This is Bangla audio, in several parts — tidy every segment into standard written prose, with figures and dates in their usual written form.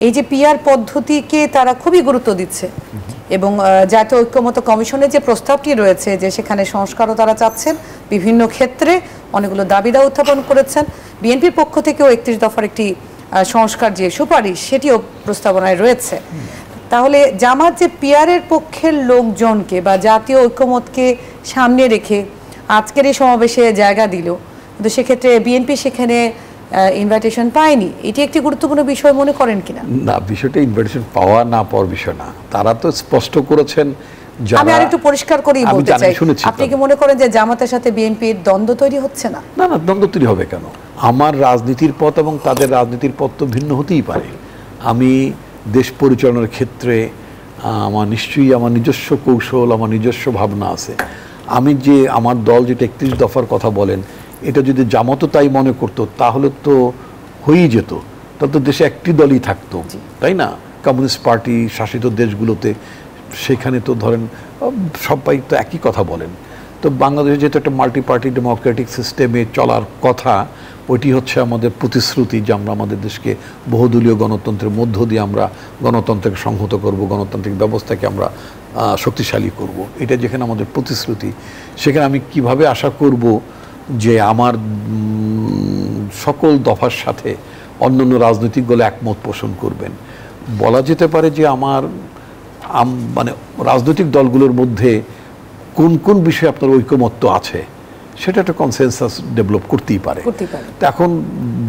এই যে পিআর পদ্ধতিকে তারা খুবই গুরুত্ব দিচ্ছে এবং জাতীয় ঐক্যমত্য কমিশনের যে প্রস্তাবটি রয়েছে যে সেখানে সংস্কারও তারা চাচ্ছেন বিভিন্ন ক্ষেত্রে অনেকগুলো দাবিদাও উত্থাপন করেছেন বিএনপির পক্ষ থেকেও ৩১ দফার একটি সংস্কার যে সুপারিশ সেটিও প্রস্তাবনায় রয়েছে। তাহলে জামাত যে পিআরের পক্ষের লোকজনকে বা জাতীয় ঐক্যমতকে সামনে রেখে আজকের এই সমাবেশে জায়গা দিল, কিন্তু সেক্ষেত্রে বিএনপি সেখানে ইনভাইটেশন পায়নি, এটি একটি গুরুত্বপূর্ণ বিষয় মনে করেন কিনা? না, বিষয়টা ইনভাইটেশন পাওয়া না পাওয়ার বিষয় না, তারা তো স্পষ্ট করেছেন। আমি আরেকটু পরিষ্কার করেই বলতে চাই, আপনি কি মনে করেন যে জামাতের সাথে বিএনপির দ্বন্দ্ব তৈরি হচ্ছে না? না না, দ্বন্দ্ব তৈরি হবে কেন? আমার রাজনীতির পথ এবং তাদের রাজনীতির পথ তো ভিন্ন হতেই পারে। আমি দেশ পরিচালনার ক্ষেত্রে আমার নিশ্চয়ই আমার নিজস্ব কৌশল, আমার নিজস্ব ভাবনা আছে। আমি যে আমার দল যেটা ৩১ দফার কথা বলেন, এটা যদি জামাতও তাই মনে করতো তাহলে তো হয়েই যেত, তাহলে তো দেশে একটি দলই থাকতো, তাই না? কমিউনিস্ট পার্টি শাসিত দেশগুলোতে সেখানে তো ধরেন সবাই তো একই কথা বলেন। তো বাংলাদেশে যেহেতু একটা মাল্টি পার্টি ডেমোক্রেটিক সিস্টেমে চলার কথা, ওইটি হচ্ছে আমাদের প্রতিশ্রুতি যে আমরা আমাদের দেশকে বহুদলীয় গণতন্ত্রের মধ্য দিয়ে আমরা গণতন্ত্রকে সংহত করব, গণতান্ত্রিক ব্যবস্থাকে আমরা শক্তিশালী করব। এটা যেখানে আমাদের প্রতিশ্রুতি, সেখানে আমি কিভাবে আশা করব যে আমার সকল দফার সাথে অন্যান্য রাজনৈতিক দল একমত পোষণ করবেন। বলা যেতে পারে যে আমার মানে রাজনৈতিক দলগুলোর মধ্যে কোন কোন বিষয়ে আপনার ঐকমত্য আছে সেটা একটা কনসেনসাস ডেভেলপ করতেই পারে। তো এখন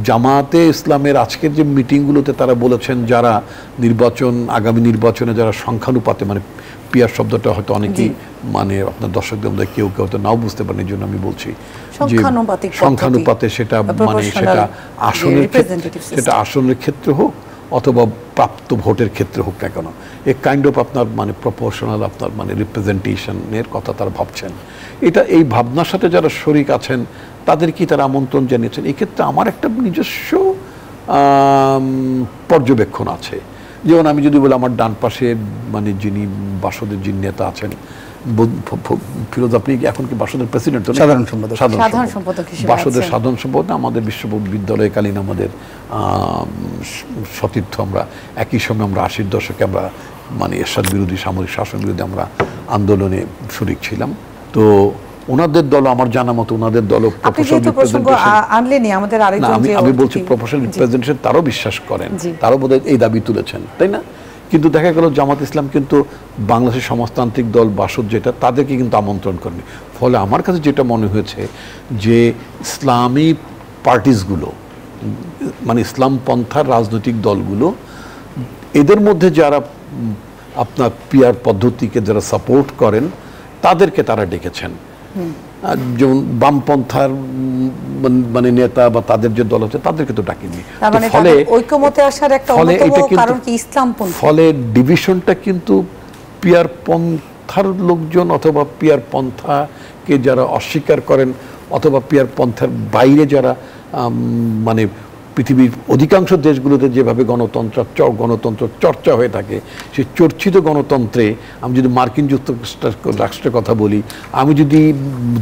জামাতে ইসলামের আজকের যে মিটিংগুলোতে তারা বলেছেন যারা আগামী নির্বাচনে যারা সংখ্যানুপাতে, মানে পিয়ার শব্দটা হয়তো অনেকেই মানে আপনার দর্শকদের মধ্যে কেউ কেউ হয়তো নাও বুঝতে পারেন, এই জন্য আমি বলছি যে সংখ্যানুপাতে সেটা মানে সেটা আসনের ক্ষেত্রে হোক অথবা প্রাপ্ত ভোটের ক্ষেত্রে হোক না কেন, এ কাইন্ড অফ আপনার মানে প্রপোর্শনাল আপনার মানে রিপ্রেজেন্টেশনের কথা তারা ভাবছেন। এটা এই ভাবনার সাথে যারা শরিক আছেন তাদেরকে তারা আমন্ত্রণ জানিয়েছেন। এক্ষেত্রে আমার একটা নিজস্ব পর্যবেক্ষণ আছে। যেমন আমি যদি বলি আমার ডান পাশে মানে যিনি বাসদের যিনি নেতা আছেন ফিরোজ, আপনি এখন কি বাসদের প্রেসিডেন্ট? সাধারণ সম্পাদক বাসদের সাধারণ সম্পাদক আমাদের বিশ্ববিদ্যালয়কালীন আমাদের সতীর্থ। আমরা একই সময় আমরা ৮০ দশকে আমরা মানে এরশাদ বিরোধী সামরিক শাসন বিরোধী আমরা আন্দোলনে শরিক ছিলাম। তো ওনাদের দল আমার জানা মতো ওনাদের দল আমি বলছি প্রফেশনাল রিপ্রেজেন্টেশন তারাও বিশ্বাস করেন, তারাও বোধহয় এই দাবি তুলেছেন, তাই না? কিন্তু দেখা গেল জামাত ইসলাম কিন্তু বাংলাদেশের সমাজতান্ত্রিক দল বাসদ যেটা তাদেরকে কিন্তু আমন্ত্রণ করেনি। ফলে আমার কাছে যেটা মনে হয়েছে যে ইসলামী পার্টিসগুলো মানে ইসলাম পন্থার রাজনৈতিক দলগুলো এদের মধ্যে যারা আপনার পিআর পদ্ধতিকে যারা সাপোর্ট করেন তাদেরকে তারা ডেকেছেন। যেমন বামপন্থার মানে নেতা বা তাদের যে দল আছে তাদেরকে তো ডাকেনি। ফলে ঐক্যমতে আসার একটা কারণ কি ইসলামপন্থী, ফলে ডিভিশনটা কিন্তু পিআর পন্থার লোকজন অথবা পিআর পন্থাকে যারা অস্বীকার করেন অথবা পিআর পন্থার বাইরে যারা মানে পৃথিবীর অধিকাংশ দেশগুলোতে যেভাবে গণতন্ত্র চর্চা হয়ে থাকে, সেই চর্চিত গণতন্ত্রে আমি যদি মার্কিন যুক্তরাষ্ট্রের কথা বলি, আমি যদি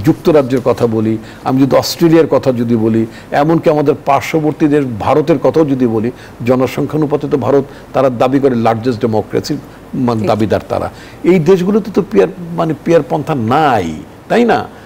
যুক্তরাজ্যের কথা বলি, আমি যদি অস্ট্রেলিয়ার কথা যদি বলি, এমনকি আমাদের পার্শ্ববর্তী দেশ ভারতের কথাও যদি বলি, জনসংখ্যানুপাতে তো ভারত তারা দাবি করে লার্জেস্ট ডেমোক্রেসির দাবিদার তারা। এই দেশগুলোতে তো পিআর পন্থা নাই, তাই না?